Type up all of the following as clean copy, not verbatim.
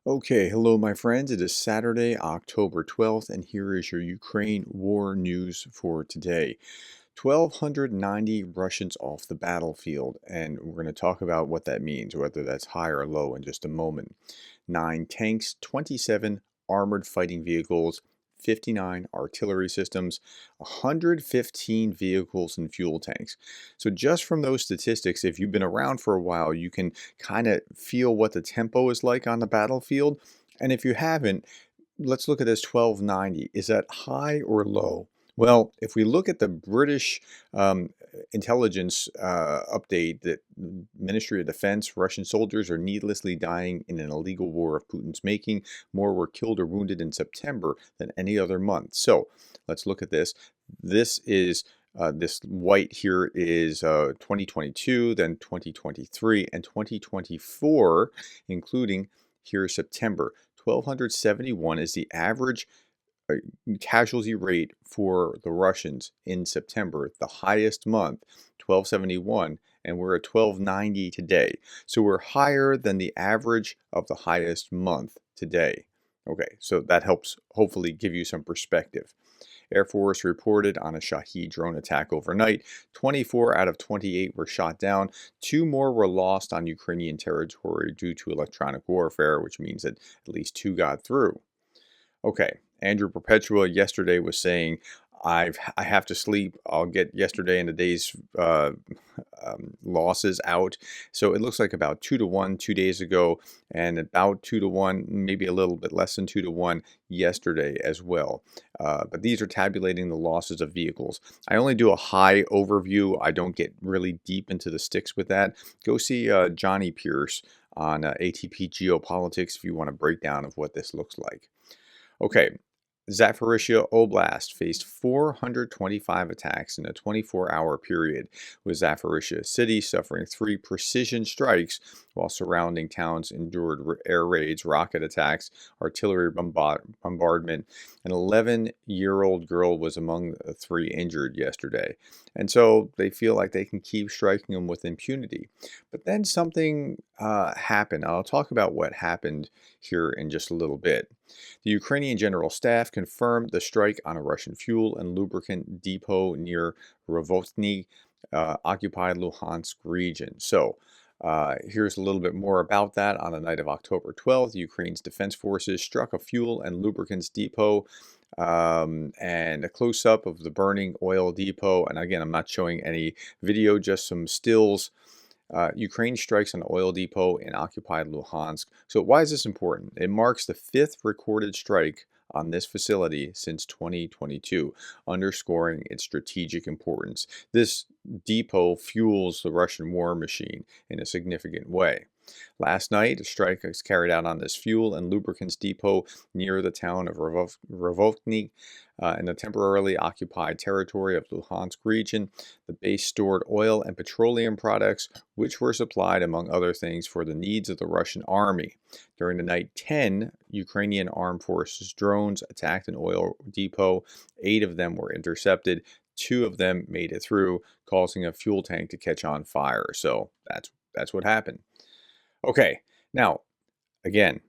Okay, hello, my friends. It is Saturday, October 12th, and here is your Ukraine war news for today. 1,290 Russians off the battlefield, and we're going to talk about what that means, whether that's high or low, in just a moment. 9 tanks, 27 armored fighting vehicles, 59 artillery systems, 115 vehicles and fuel tanks. So, just from those statistics, if you've been around for a while, you can kind of feel what the tempo is like on the battlefield. And if you haven't, let's look at this 1290. Is that high or low? Well, if we look at the British intelligence update that Ministry of Defense, Russian soldiers are needlessly dying in an illegal war of Putin's making. More were killed or wounded in September than any other month. So let's look at this. This is this white here is 2022, then 2023, and 2024, including here September. 1,271 is the average casualty rate for the Russians in September, the highest month, 1271, and we're at 1290 today. So we're higher than the average of the highest month today. Okay, so that helps hopefully give you some perspective. Air Force reported on a Shahed drone attack overnight. 24 out of 28 were shot down. 2 more were lost on Ukrainian territory due to electronic warfare, which means that at least 2 got through. Okay, Andrew Perpetua yesterday was saying, I have to sleep. I'll get yesterday and today's losses out. So it looks like about 2 to 1 2 days ago, and about 2 to 1, maybe a little bit less than 2 to 1 yesterday as well. But these are tabulating the losses of vehicles. I only do a high overview. I don't get really deep into the sticks with that. Go see Johnny Pierce on ATP Geopolitics if you want a breakdown of what this looks like. Okay, Zaphorizhzhia Oblast faced 425 attacks in a 24-hour period, with Zaphorizhzhia city suffering 3 precision strikes while surrounding towns endured air raids, rocket attacks, artillery bombardment. An 11-year-old girl was among the 3 injured yesterday. And so they feel like they can keep striking them with impunity. But then something happened. I'll talk about what happened here in just a little bit. The Ukrainian General Staff confirmed the strike on a Russian fuel and lubricant depot near Rovochny, occupied Luhansk region. So, here's a little bit more about that. On the night of October 12th, Ukraine's defense forces struck a fuel and lubricants depot, and a close-up of the burning oil depot. And again, I'm not showing any video, just some stills. Ukraine strikes an oil depot in occupied Luhansk. So why is this important? It marks the 5th recorded strike on this facility since 2022, underscoring its strategic importance. This depot fuels the Russian war machine in a significant way. Last night, a strike was carried out on this fuel and lubricants depot near the town of Rovochny, in the temporarily occupied territory of Luhansk region. The base stored oil and petroleum products, which were supplied, among other things, for the needs of the Russian army. During the night, 10 Ukrainian armed forces drones attacked an oil depot. 8 of them were intercepted. 2 of them made it through, causing a fuel tank to catch on fire. So that's what happened. Okay, now, again,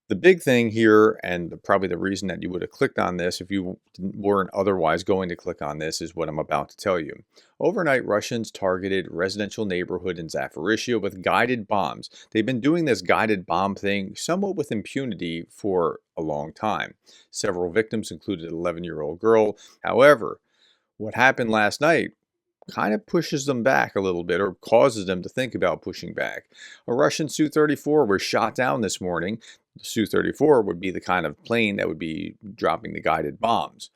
the big thing here, and probably the reason that you would have clicked on this if you weren't otherwise going to click on this, is what I'm about to tell you. Overnight, Russians targeted residential neighborhood in Zaphorizhzhia with guided bombs. They've been doing this guided bomb thing somewhat with impunity for a long time. Several victims included an 11-year-old girl. However, what happened last night kind of pushes them back a little bit, or causes them to think about pushing back. A Russian Su-34 was shot down this morning. The Su-34 would be the kind of plane that would be dropping the guided bombs.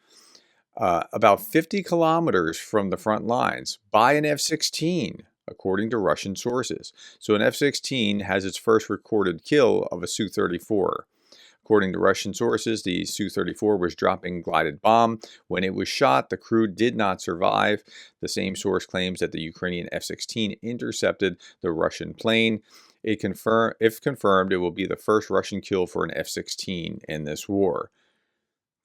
About 50 kilometers from the front lines by an F-16, according to Russian sources. So an F-16 has its first recorded kill of a Su-34. According to Russian sources, the Su-34 was dropping glided bomb. When it was shot, the crew did not survive. The same source claims that the Ukrainian F-16 intercepted the Russian plane. If confirmed, it will be the first Russian kill for an F-16 in this war.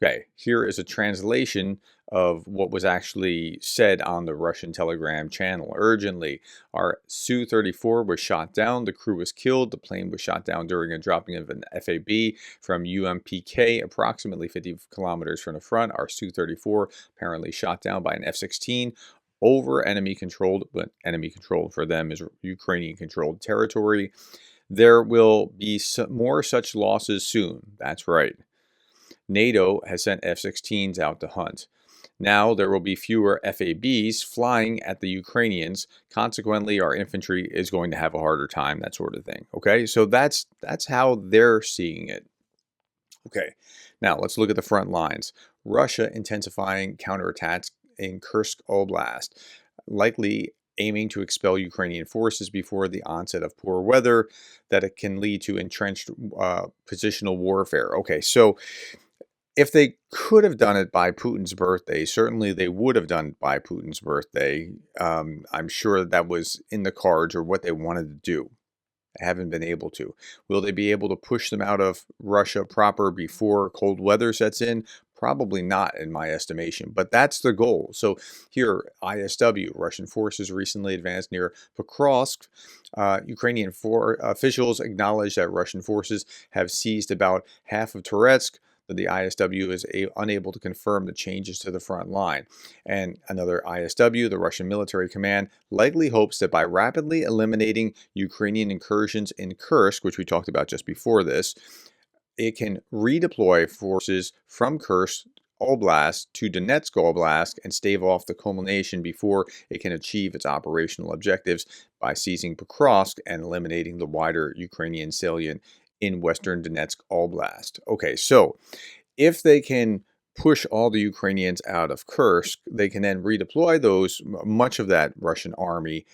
Okay, here is a translation of what was actually said on the Russian Telegram channel. Urgently, our Su-34 was shot down. The crew was killed. The plane was shot down during a dropping of an FAB from UMPK, approximately 50 kilometers from the front. Our Su-34 apparently shot down by an F-16 over enemy-controlled, but enemy-controlled for them is Ukrainian-controlled territory. There will be more such losses soon. That's right. NATO has sent F-16s out to hunt. Now there will be fewer FABs flying at the Ukrainians. Consequently, our infantry is going to have a harder time, that sort of thing. Okay, so that's how they're seeing it. Okay, now let's look at the front lines. Russia intensifying counterattacks in Kursk Oblast, likely aiming to expel Ukrainian forces before the onset of poor weather that it can lead to entrenched positional warfare. Okay, so if they could have done it by Putin's birthday, certainly they would have done it by Putin's birthday. I'm sure that was in the cards or what they wanted to do. They haven't been able to. Will they be able to push them out of Russia proper before cold weather sets in? Probably not, in my estimation, but that's the goal. So here, ISW, Russian forces recently advanced near Pokrovsk. Ukrainian officials acknowledge that Russian forces have seized about half of Toretsk, but the ISW is unable to confirm the changes to the front line. And another ISW, the Russian Military Command, likely hopes that by rapidly eliminating Ukrainian incursions in Kursk, which we talked about just before this, it can redeploy forces from Kursk Oblast to Donetsk Oblast and stave off the culmination before it can achieve its operational objectives by seizing Pokrovsk and eliminating the wider Ukrainian salient in western Donetsk Oblast. Okay, so if they can push all the Ukrainians out of Kursk, they can then redeploy those. Much of that Russian army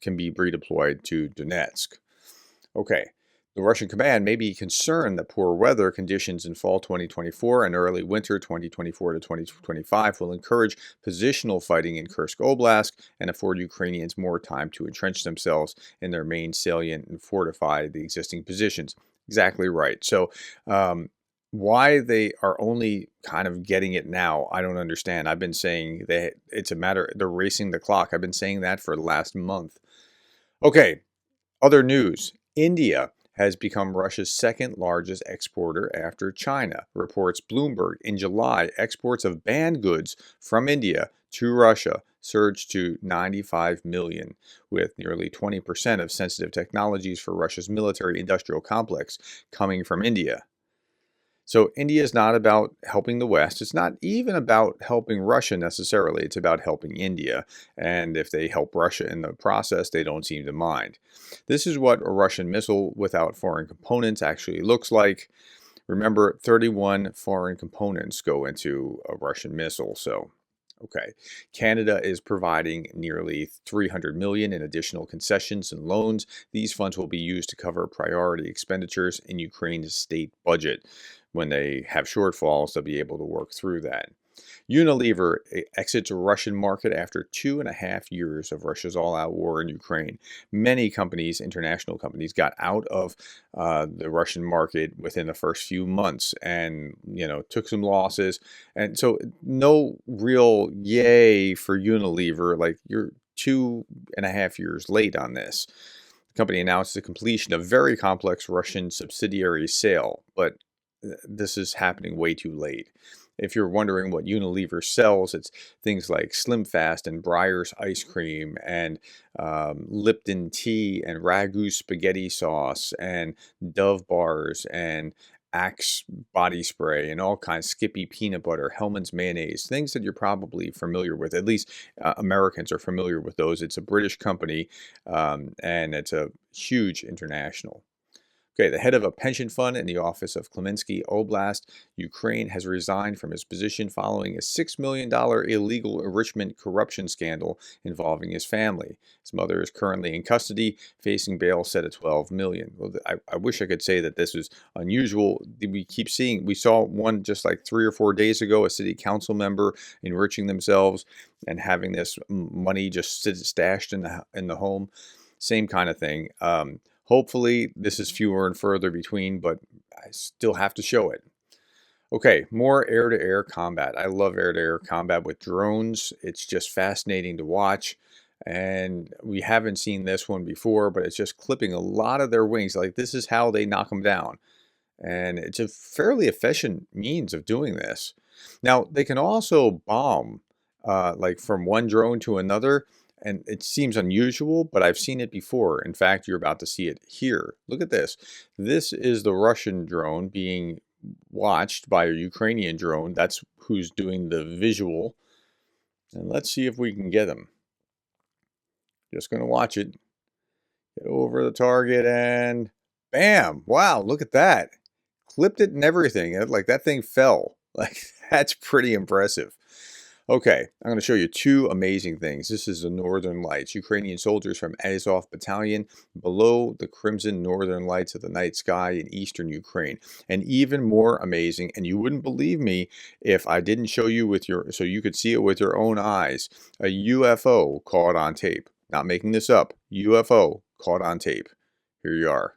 can be redeployed to Donetsk. Okay. The Russian command may be concerned that poor weather conditions in fall 2024 and early winter 2024 to 2025 will encourage positional fighting in Kursk Oblast and afford Ukrainians more time to entrench themselves in their main salient and fortify the existing positions. Exactly right. So, why they are only kind of getting it now, I don't understand. I've been saying that it's a matter, they're racing the clock. I've been saying that for the last month. Okay, other news. India has become Russia's second largest exporter after China, reports Bloomberg. In July, exports of banned goods from India to Russia surged to 95 million, with nearly 20% of sensitive technologies for Russia's military-industrial complex coming from India. So India is not about helping the West. It's not even about helping Russia necessarily. It's about helping India. And if they help Russia in the process, they don't seem to mind. This is what a Russian missile without foreign components actually looks like. Remember, 31 foreign components go into a Russian missile. So, okay. Canada is providing nearly $300 million in additional concessions and loans. These funds will be used to cover priority expenditures in Ukraine's state budget. When they have shortfalls, they'll be able to work through that. Unilever exits a Russian market after 2.5 years of Russia's all-out war in Ukraine. Many companies, international companies, got out of the Russian market within the first few months and, took some losses. And so no real yay for Unilever. Like, you're 2.5 years late on this. The company announced the completion of very complex Russian subsidiary sale, but this is happening way too late. If you're wondering what Unilever sells, it's things like Slim Fast and Breyer's ice cream and Lipton tea and Ragu spaghetti sauce and Dove bars and Axe body spray and all kinds, Skippy peanut butter, Hellmann's mayonnaise, things that you're probably familiar with. At least Americans are familiar with those. It's a British company and it's a huge international. Okay, the head of a pension fund in the office of Klemensky Oblast, Ukraine, has resigned from his position following a $6 million illegal enrichment corruption scandal involving his family. His mother is currently in custody, facing bail set at $12 million. Well, I wish I could say that this was unusual. We keep seeing, we saw one just like 3 or 4 days ago, a city council member enriching themselves and having this money just stashed in the home. Same kind of thing. Hopefully, this is fewer and further between, but I still have to show it. Okay, more air-to-air combat. I love air-to-air combat with drones. It's just fascinating to watch. And we haven't seen this one before, but it's just clipping a lot of their wings. Like this is how they knock them down. And it's a fairly efficient means of doing this. Now, they can also bomb like from one drone to another. And it seems unusual, but I've seen it before. In fact, you're about to see it here. Look at this. This is the Russian drone being watched by a Ukrainian drone. That's who's doing the visual. And let's see if we can get him. Just going to watch it. Get over the target and bam! Wow, look at that. Clipped it and everything. Like that thing fell. Like that's pretty impressive. Okay, I'm going to show you two amazing things. This is the Northern Lights. Ukrainian soldiers from Azov Battalion below the crimson northern lights of the night sky in eastern Ukraine. And even more amazing, and you wouldn't believe me if I didn't show you with your, so you could see it with your own eyes, a UFO caught on tape. Not making this up. UFO caught on tape. Here you are.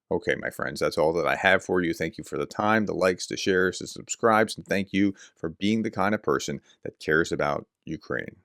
Okay, my friends, that's all that I have for you. Thank you for the time, the likes, the shares, the subscribes, and thank you for being the kind of person that cares about Ukraine.